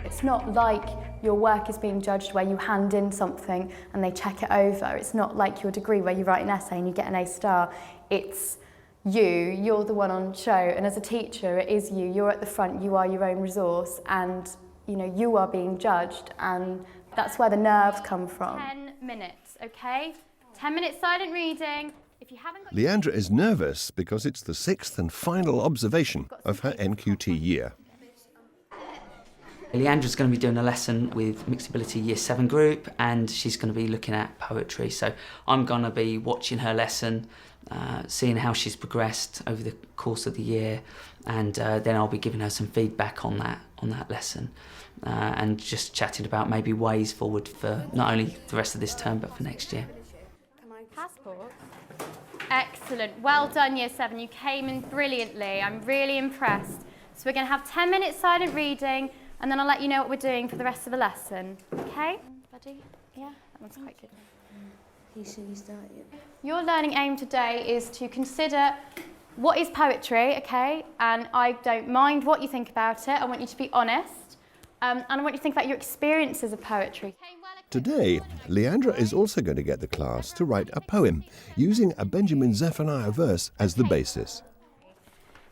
It's not like your work is being judged where you hand in something and they check it over. It's not like your degree where you write an essay and you get an A star. It's you're the one on show, and as a teacher it is you're at the front, you are your own resource, and you are being judged, and that's where the nerves come from. 10 minutes, okay? 10 minutes silent reading. If you haven't got... Leandra is nervous because it's the 6th and final observation of her NQT year. Leandra's going to be doing a lesson with Mixed Ability Year 7 group, and she's going to be looking at poetry. So I'm going to be watching her lesson, seeing how she's progressed over the course of the year, and then I'll be giving her some feedback on that lesson, and just chatting about maybe ways forward for not only the rest of this term but for next year. Passport. Excellent. Well done, Year 7. You came in brilliantly. I'm really impressed. So we're going to have 10 minutes silent reading, and then I'll let you know what we're doing for the rest of the lesson. Okay, buddy? Yeah, that one's quite good. Your learning aim today is to consider what is poetry, okay? And I don't mind what you think about it. I want you to be honest. And I want you to think about your experiences of poetry. Today, Leandra is also going to get the class to write a poem using a Benjamin Zephaniah verse as the basis.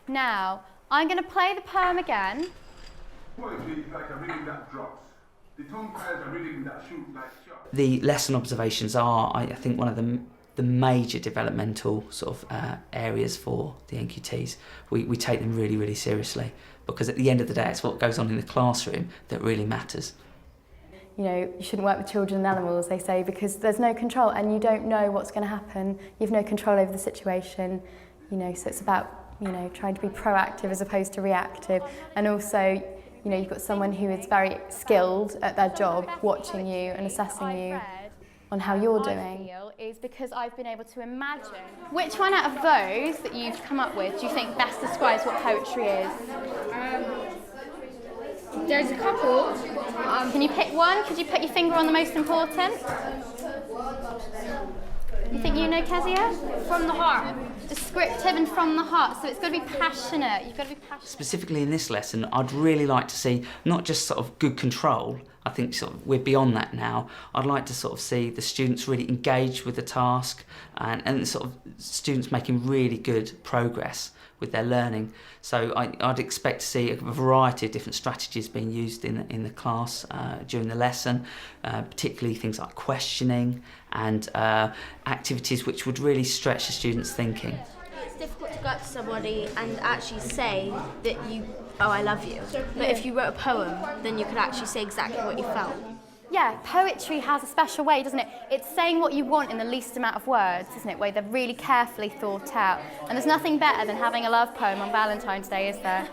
Now, I'm going to play the poem again. Poetry is like a rhythm that drops. The tongue ties a rhythm that shoots like shots. The lesson observations are, I think, one of the major developmental sort of areas for the NQTs. We take them really, really seriously, because at the end of the day, it's what goes on in the classroom that really matters. You shouldn't work with children and animals, they say, because there's no control and you don't know what's going to happen. You have no control over the situation, so it's about, trying to be proactive as opposed to reactive. And also, you've got someone who is very skilled at their job, watching you and assessing you on how you're doing. Is because I've been able to imagine. Which one out of those that you've come up with do you think best describes what poetry is? There's a couple. Can you pick one? Could you put your finger on the most important? You think Kezia? From the heart. Descriptive and from the heart, so it's got to be passionate. You've got to be passionate. Specifically in this lesson, I'd really like to see not just sort of good control. I think sort of we're beyond that now. I'd like to sort of see the students really engaged with the task, and sort of students making really good progress with their learning. So I'd expect to see a variety of different strategies being used in the class during the lesson, particularly things like questioning and activities which would really stretch the students' thinking. It's difficult to go up to somebody and actually say that I love you. But if you wrote a poem, then you could actually say exactly what you felt. Yeah, poetry has a special way, doesn't it? It's saying what you want in the least amount of words, isn't it? Where they're really carefully thought out. And there's nothing better than having a love poem on Valentine's Day, is there?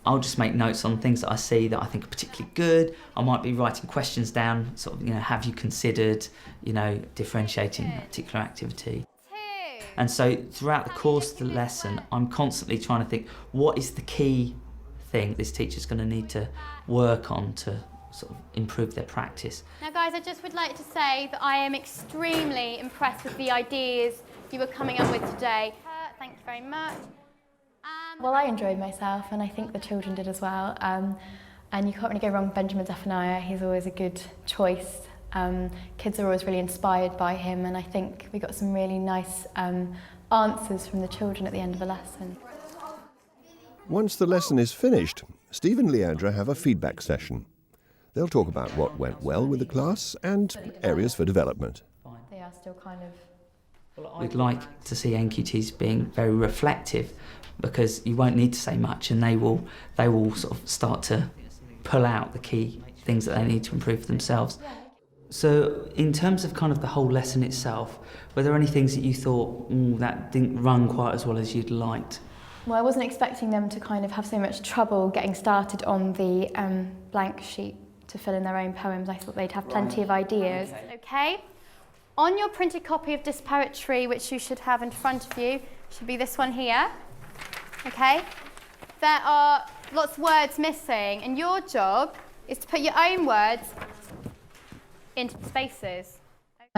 I'll just make notes on things that I see that I think are particularly good. I might be writing questions down, sort of, have you considered, differentiating a particular activity? And so throughout the course of the lesson, I'm constantly trying to think, what is the key thing this teacher's going to need to work on to sort of improve their practice. Now guys, I just would like to say that I am extremely impressed with the ideas you were coming up with today. Thank you very much. Well, I enjoyed myself, and I think the children did as well. And you can't really go wrong with Benjamin Zephaniah. He's always a good choice. Kids are always really inspired by him, and I think we got some really nice answers from the children at the end of the lesson. Once the lesson is finished, Steve and Leandra have a feedback session. They'll talk about what went well with the class and areas for development. They are still kind of... We'd like to see NQTs being very reflective, because you won't need to say much, and they will sort of start to pull out the key things that they need to improve for themselves. So in terms of kind of the whole lesson itself, were there any things that you thought that didn't run quite as well as you'd liked? Well, I wasn't expecting them to kind of have so much trouble getting started on the blank sheet to fill in their own poems. I thought they'd have plenty of ideas. Okay. On your printed copy of this poetry, which you should have in front of you, should be this one here. Okay? There are lots of words missing, and your job is to put your own words into the spaces.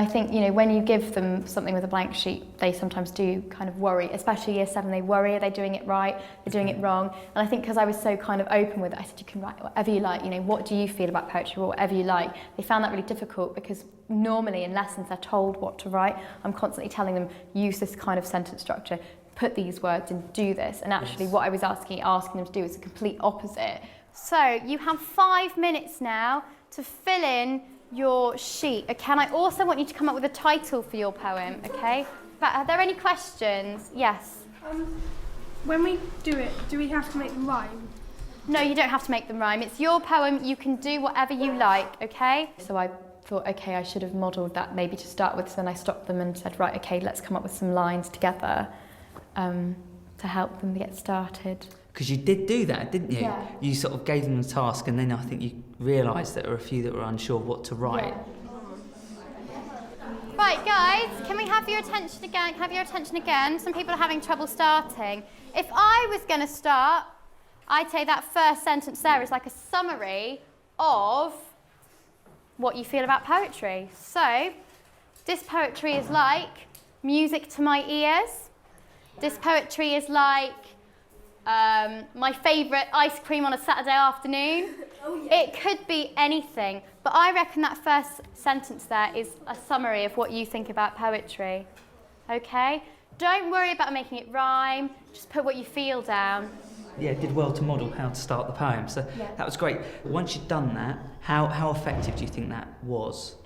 I think, you know, when you give them something with a blank sheet, they sometimes do kind of worry, especially year 7, they worry, are they doing it right, they're doing it wrong. And I think because I was so kind of open with it, I said, you can write whatever you like, you know, what do you feel about poetry or whatever you like. They found that really difficult because normally in lessons they're told what to write. I'm constantly telling them, use this kind of sentence structure, put these words and do this. And actually what I was asking them to do is the complete opposite. So you have 5 minutes now to fill in your sheet, okay? And I also want you to come up with a title for your poem, okay? But are there any questions? Yes? When we do it, do we have to make them rhyme? No, you don't have to make them rhyme. It's your poem, you can do whatever you like, okay? So I thought, okay, I should have modelled that maybe to start with, so then I stopped them and said, right, okay, let's come up with some lines together to help them get started. Because you did do that, didn't you? Yeah. You sort of gave them a task, and then I think you realised that there were a few that were unsure what to write. Right, guys, can we have your attention again? Can I have your attention again? Some people are having trouble starting. If I was going to start, I'd say that first sentence there is like a summary of what you feel about poetry. So, this poetry is like music to my ears. This poetry is like my favourite ice cream on a Saturday afternoon. Oh, yeah. It could be anything, but I reckon that first sentence there is a summary of what you think about poetry. Okay? Don't worry about making it rhyme, just put what you feel down. Yeah, did well to model how to start the poem, so that was great. Once you'd done that, how effective do you think that was?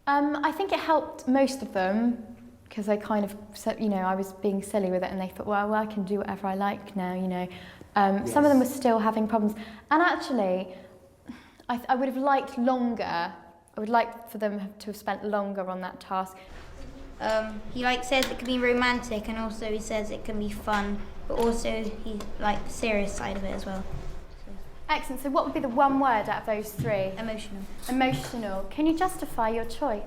I think it helped most of them, because I kind of, you know, I was being silly with it and they thought, well, I can do whatever I like now, you know. Some of them were still having problems. And actually, I would have liked longer. I would like for them to have spent longer on that task. He says it can be romantic, and also he says it can be fun, but also he the serious side of it as well. Excellent. So what would be the one word out of those 3? Emotional. Emotional. Can you justify your choice?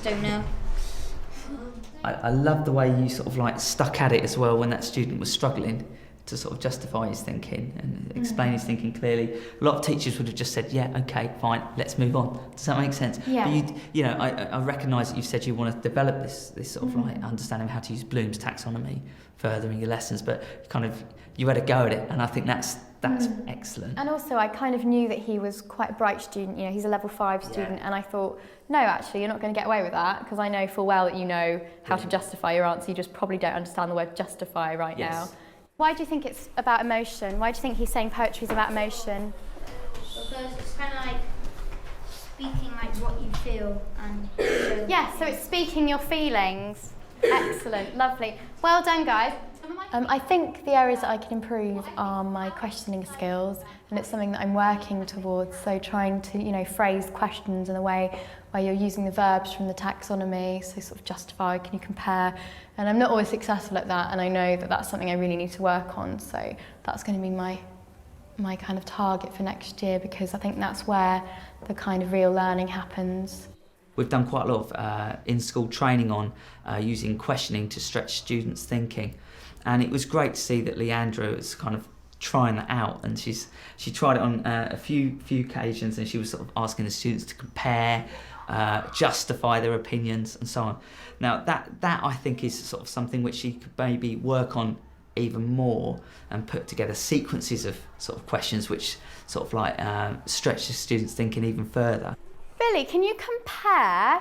Don't know. I love the way you sort of stuck at it as well when that student was struggling to sort of justify his thinking and explain his thinking clearly. A lot of teachers would have just said, yeah, okay, fine, let's move on. Does that make sense? Yeah. But I recognise that you said you want to develop this sort of understanding of how to use Bloom's taxonomy further in your lessons, but you had a go at it, and I think that's excellent. And also I kind of knew that he was quite a bright student, you know, he's a level 5 student, and I thought, no, actually, you're not going to get away with that, because I know full well that you know how to justify your answer, you just probably don't understand the word justify right now. Why do you think it's about emotion? Why do you think he's saying poetry is about emotion? Because it's kind of like speaking what you feel and... Yeah, so it's speaking your feelings. Excellent, lovely. Well done, guys. I think the areas that I can improve are my questioning skills, and it's something that I'm working towards, so trying to, you know, phrase questions in a way where you're using the verbs from the taxonomy, so sort of justify, can you compare, and I'm not always successful at that, and I know that that's something I really need to work on, so that's going to be my kind of target for next year, because I think that's where the kind of real learning happens. We've done quite a lot of in-school training on using questioning to stretch students' thinking. And it was great to see that Leandra was kind of trying that out, and she tried it on a few occasions, and she was sort of asking the students to compare, justify their opinions, and so on. Now that I think is sort of something which she could maybe work on even more and put together sequences of sort of questions which sort of stretch the students' thinking even further. Billy, can you compare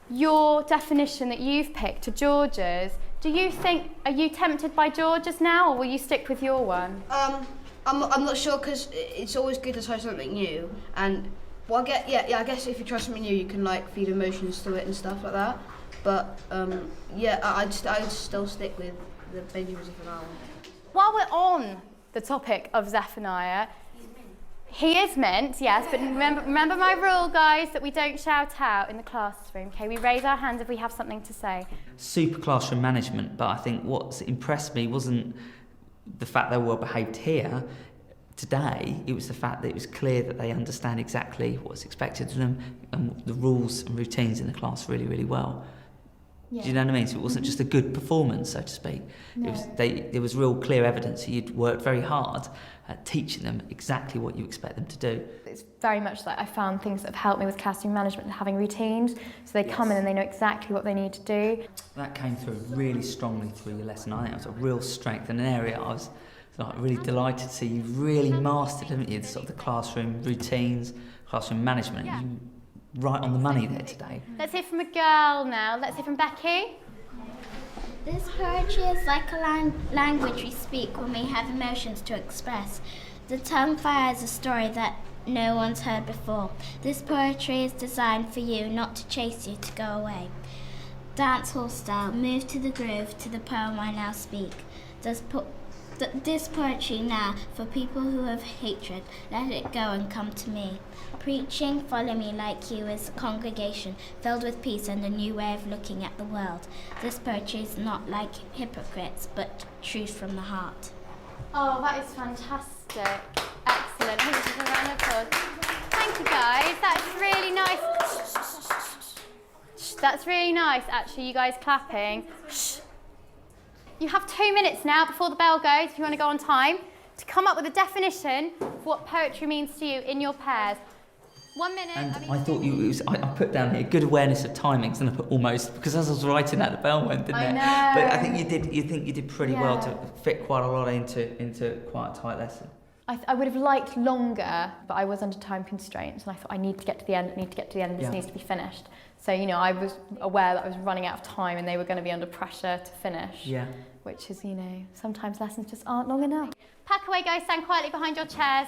your definition that you've picked to George's? Are you tempted by George's now, or will you stick with your one? I'm not sure, because it's always good to try something new. And I guess if you try something new, you can feed emotions to it and stuff like that. But I'd still stick with the Benjamin Zephaniah one. While we're on the topic of Zephaniah, he is mint, yes, but remember my rule, guys, that we don't shout out in the classroom, okay? We raise our hands if we have something to say. Super classroom management, but I think what's impressed me wasn't the fact they were well behaved here today, it was the fact that it was clear that they understand exactly what's expected of them and the rules and routines in the class really, really well. Do you know what I mean? So it wasn't just a good performance, so to speak. No. There was real clear evidence that you'd worked very hard at teaching them exactly what you expect them to do. It's very much like I found things that have helped me with classroom management and having routines. So they come in and they know exactly what they need to do. That came through really strongly through your lesson. I think it was a real strength and an area I was really delighted to see you really mastered, haven't you? The classroom routines, classroom management. Yeah. You right on the money there today. Let's hear from a girl now. Let's hear from Becky. This poetry is like a language we speak when we have emotions to express. The tongue fires a story that no one's heard before. This poetry is designed for you, not to chase you, to go away. Dancehall style, move to the groove, to the poem I now speak. This poetry now, for people who have hatred, let it go and come to me. Preaching, follow me like you is a congregation filled with peace and a new way of looking at the world. This poetry is not like hypocrites, but truth from the heart. Oh, that is fantastic. Excellent. I think this is a round of applause. Thank you, guys. That's really nice. That's really nice, actually, you guys clapping. You have 2 minutes now before the bell goes, if you want to go on time, to come up with a definition of what poetry means to you in your pairs. 1 minute. And I thought I put down here good awareness of timings, and I put almost, because as I was writing that, the bell went, didn't it? I know. But I think you did pretty well to fit quite a lot into quite a tight lesson. I would have liked longer, but I was under time constraints, and I thought I need to get to the end, this needs to be finished. So, you know, I was aware that I was running out of time and they were going to be under pressure to finish. Yeah. Which is, you know, sometimes lessons just aren't long enough. Pack away, guys. Stand quietly behind your chairs.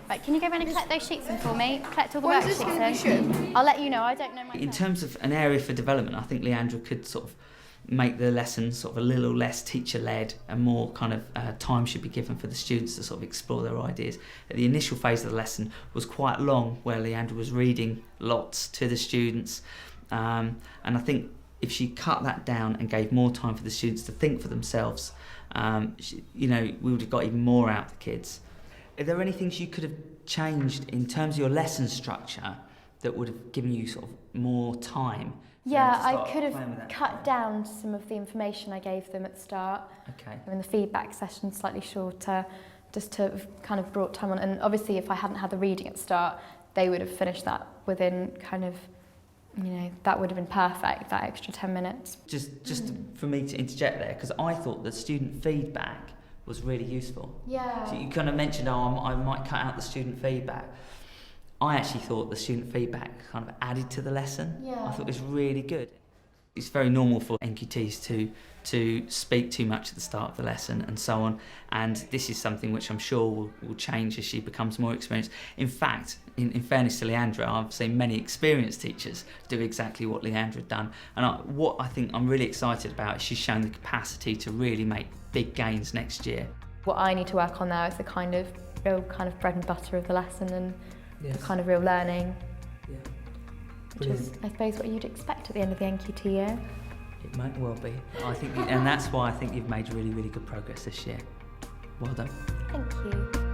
Right, can you go around and collect those sheets in for me? Collect all the worksheets in. I'll let you know. I don't know myself. In terms of an area for development, I think Leandra could sort of make the lesson sort of a little less teacher-led and more kind of time should be given for the students to sort of explore their ideas. The initial phase of the lesson was quite long, where Leandra was reading lots to the students, and I think if she cut that down and gave more time for the students to think for themselves, you know, we would have got even more out of the kids. Are there any things you could have changed in terms of your lesson structure that would have given you sort of more time? Yeah, I could have cut down some of the information I gave them at the start. Okay. And the feedback session slightly shorter, just to have kind of brought time on. And obviously, if I hadn't had the reading at the start, they would have finished that within kind of, you know, that would have been perfect, that extra 10 minutes. Just for me to interject there, because I thought the student feedback was really useful. Yeah. So you kind of mentioned, I might cut out the student feedback. I actually thought the student feedback kind of added to the lesson. Yeah. I thought it was really good. It's very normal for NQTs to speak too much at the start of the lesson and so on, and this is something which I'm sure will change as she becomes more experienced. In fact, in fairness to Leandra, I've seen many experienced teachers do exactly what Leandra had done, and what I think I'm really excited about is she's shown the capacity to really make big gains next year. What I need to work on now is the kind of real kind of bread and butter of the lesson and the kind of real learning, which is, I suppose, what you'd expect at the end of the NQT year. It might well be. I think, and that's why I think you've made really, really good progress this year. Well done. Thank you.